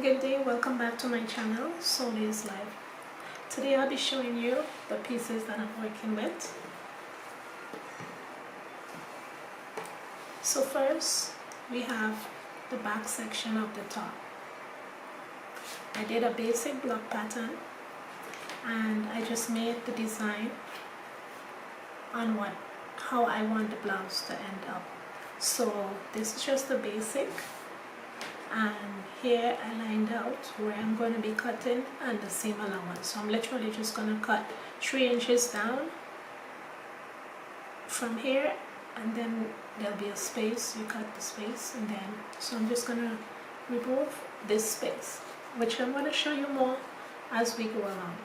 Good day, welcome back to my channel, Soul's Life. Today I'll be showing you the pieces that I'm working with. So first, we have the back section of the top. I did a basic block pattern and I just made the design on how I want the blouse to end up. So this is just the basic, and here I lined out where I'm going to be cutting and the seam allowance. So I'm literally just going to cut 3 inches down from here, and then there'll be a space. You cut the space, and then so I'm just going to remove this space, which I'm going to show you more as we go along.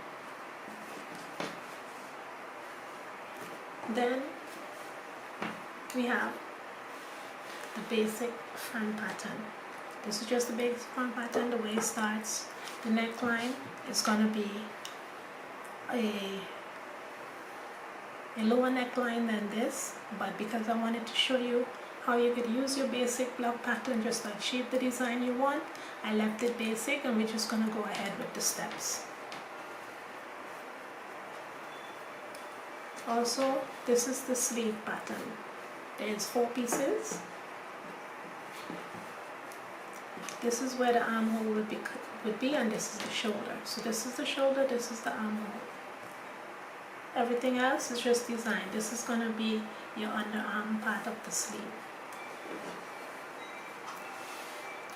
Then we have the basic front pattern. This is just the basic front pattern. The way it starts, the neckline is going to be a lower neckline than this, but because I wanted to show you how you could use your basic block pattern just to achieve the design you want, I left it basic, and we're just going to go ahead with the steps. Also, this is the sleeve pattern. There's 4 pieces. This is where the armhole would be, and this is the shoulder. So this is the shoulder, this is the armhole. Everything else is just design. This is going to be your underarm part of the sleeve.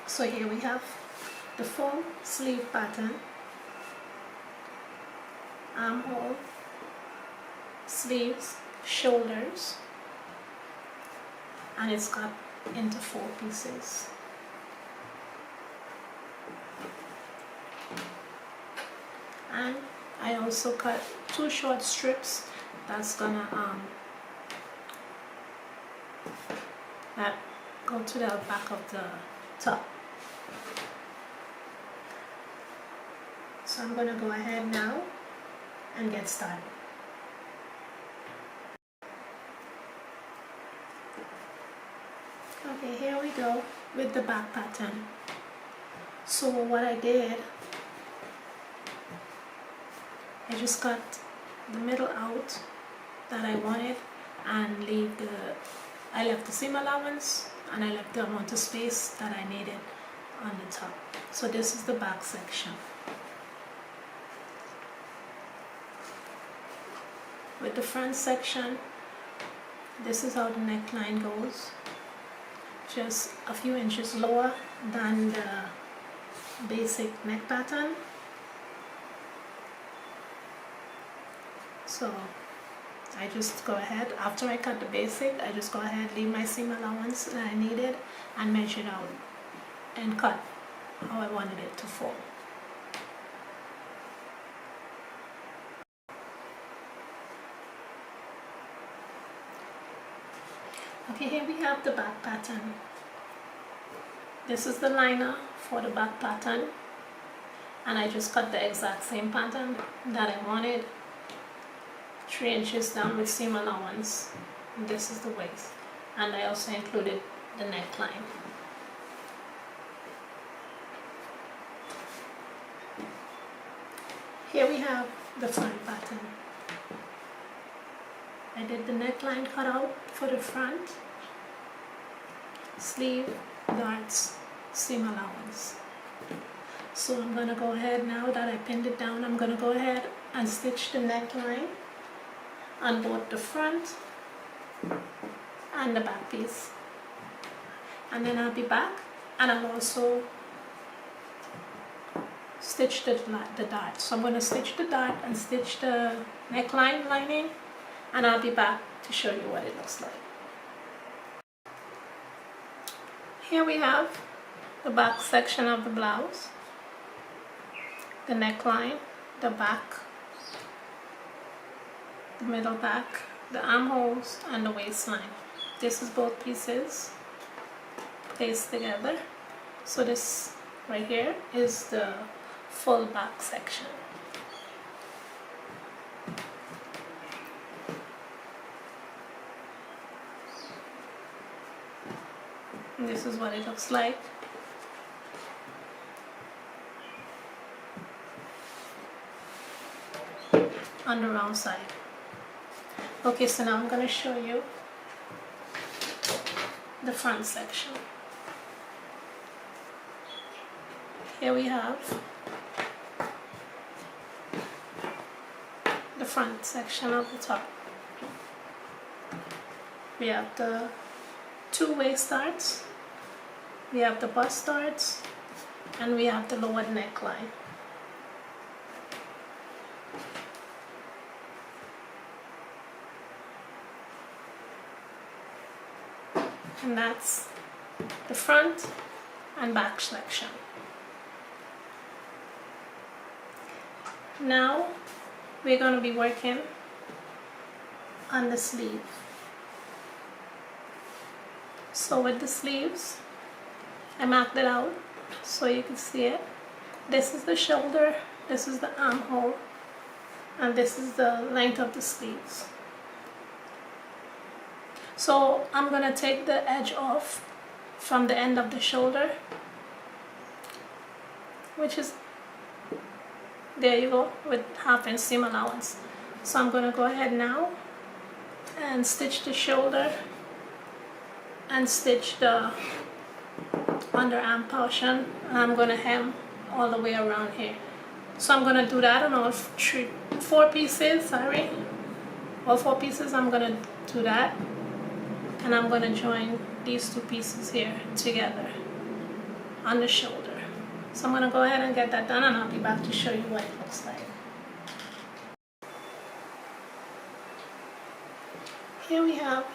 So here we have the full sleeve pattern, armhole, sleeves, shoulders, and it's cut into 4 pieces. And I also cut 2 short strips that's gonna that go to the back of the top. So I'm gonna go ahead now and get started. Okay, here we go with the back pattern. So what I did, I just cut the middle out that I wanted and I left the seam allowance, and I left the amount of space that I needed on the top. So this is the back section. With the front section, this is how the neckline goes. Just a few inches lower than the basic neck pattern. So I just go ahead, after I cut the basic, I just go ahead, leave my seam allowance that I needed, and measure it out and cut how I wanted it to fall. Okay, here we have the back pattern. This is the liner for the back pattern, and I just cut the exact same pattern that I wanted, 3 inches down with seam allowance. And this is the waist, and I also included the neckline. Here we have the front pattern. I did the neckline cutout for the front, sleeve, darts, seam allowance. So I'm going to go ahead, now that I pinned it down, I'm going to go ahead and stitch the neckline on both the front and the back piece. And then I'll be back, and I'll also stitch the dart. So I'm going to stitch the dart and stitch the neckline lining, and I'll be back to show you what it looks like. Here we have the back section of the blouse, the neckline, the back, the middle back, the armholes, and the waistline. This is both pieces placed together. So this right here is the full back section. And this is what it looks like. on the round side. Okay, so now I'm going to show you the front section. Here we have the front section of the top. We have the two waist darts, we have the bust darts, and we have the lowered neckline. And that's the front and back section. Now we're going to be working on the sleeve. So with the sleeves, I marked it out so you can see it. This is the shoulder, this is the armhole, and this is the length of the sleeves. So I'm going to take the edge off from the end of the shoulder, which is, there you go, with 1/2 inch seam allowance. So I'm going to go ahead now and stitch the shoulder and stitch the underarm portion, and I'm going to hem all the way around here. So I'm going to do that on all 4 pieces, all 4 pieces. I'm going to do that, and I'm going to join these 2 pieces here together on the shoulder. So I'm going to go ahead and get that done, and I'll be back to show you what it looks like. Here we have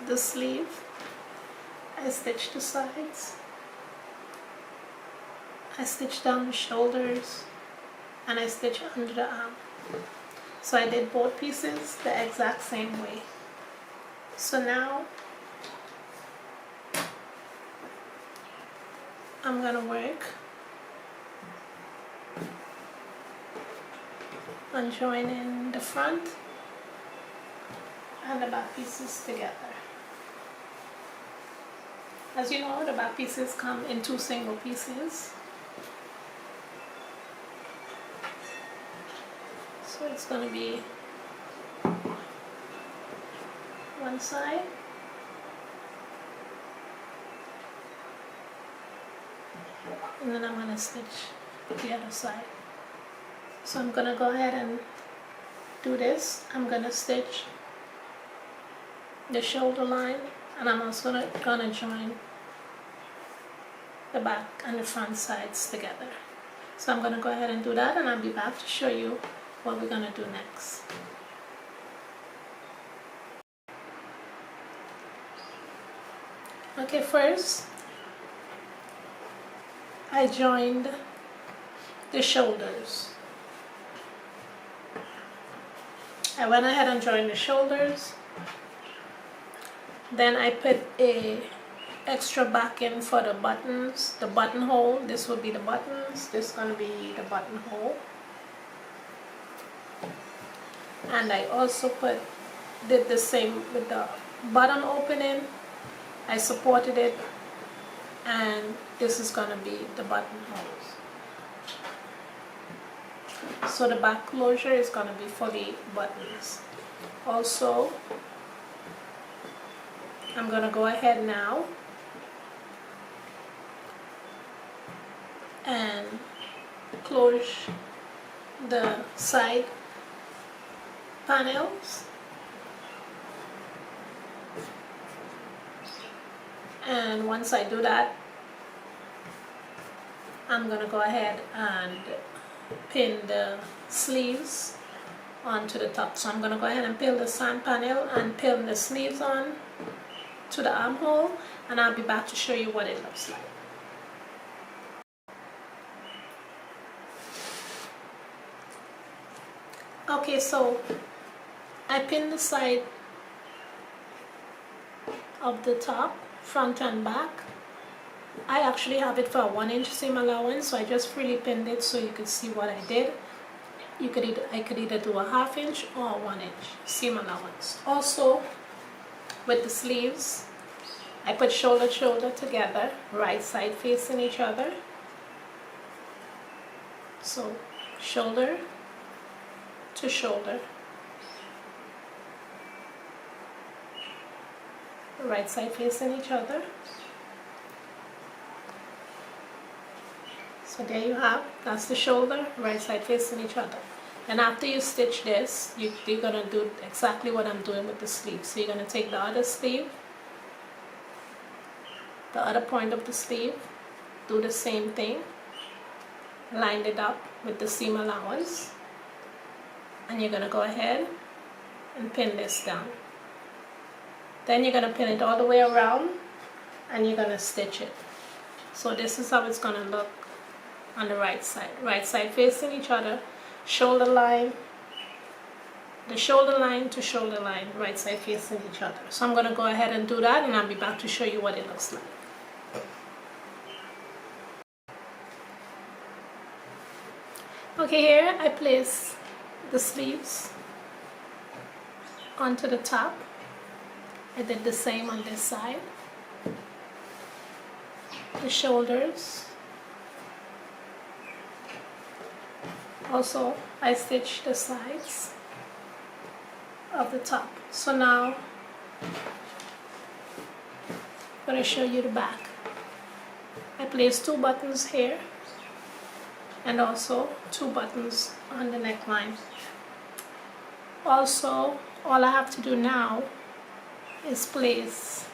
the sleeve. I stitched the sides, I stitched down the shoulders, and I stitched under the arm. So I did both pieces the exact same way. So now I'm going to work on joining the front and the back pieces together. As you know, the back pieces come in 2 single pieces. So it's going to be one side, and then I'm going to stitch the other side. So I'm going to go ahead and do this. I'm going to stitch the shoulder line, and I'm also going to join the back and the front sides together. So I'm going to go ahead and do that, and I'll be back to show you what we're going to do next. Okay, first I joined the shoulders. I went ahead and joined the shoulders. Then I put a extra backing for the buttons, the buttonhole. This will be the buttons, this is going to be the buttonhole. And I also did the same with the bottom opening. I supported it, and this is going to be the buttonholes. So the back closure is going to be for the buttons. Also, I'm going to go ahead now and close the side panels, and once I do that, I'm going to go ahead and pin the sleeves onto the top. So I'm going to go ahead and pin the side panel and pin the sleeves on to the armhole, and I'll be back to show you what it looks like. Okay, so I pinned the side of the top, front and back. I actually have it for a 1 inch seam allowance, so I just freely pinned it so you could see what I did. I could either do a 1/2 inch or a 1 inch seam allowance. Also, with the sleeves, I put shoulder to shoulder together, right side facing each other. So shoulder to shoulder, right side facing each other. So there you have, that's the shoulder, right side facing each other. And after you stitch this, you're going to do exactly what I'm doing with the sleeve. So you're going to take the other sleeve, the other point of the sleeve, do the same thing, line it up with the seam allowance, and you're going to go ahead and pin this down. Then you're going to pin it all the way around and you're going to stitch it. So this is how it's going to look on the right side facing each other, shoulder line, the shoulder line to shoulder line, right side facing each other. So I'm going to go ahead and do that, and I'll be back to show you what it looks like. Okay, here I place the sleeves onto the top. I did the same on this side. The shoulders. Also, I stitched the sides of the top. So now, I'm going to show you the back. I placed 2 buttons here and also 2 buttons on the neckline. Also, all I have to do now is place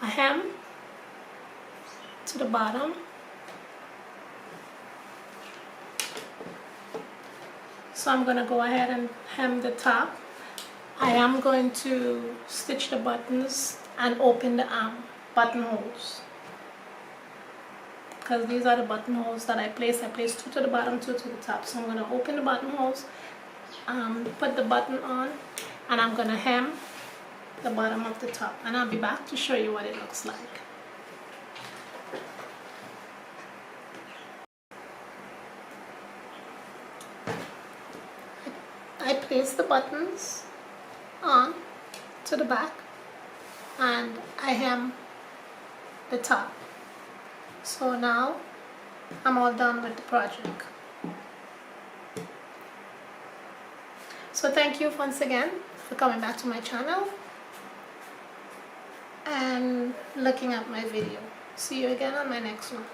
a hem to the bottom, so I'm going to go ahead and hem the top. I am going to stitch the buttons and open the buttonholes, because these are the buttonholes that I placed. I placed 2 to the bottom, 2 to the top. So I'm going to open the buttonholes, put the button on, and I'm going to hem the bottom of the top, and I'll be back to show you what it looks like. I place the buttons on to the back and I hem the top. So now I'm all done with the project. So thank you once again for coming back to my channel and looking at my video. See you again on my next one.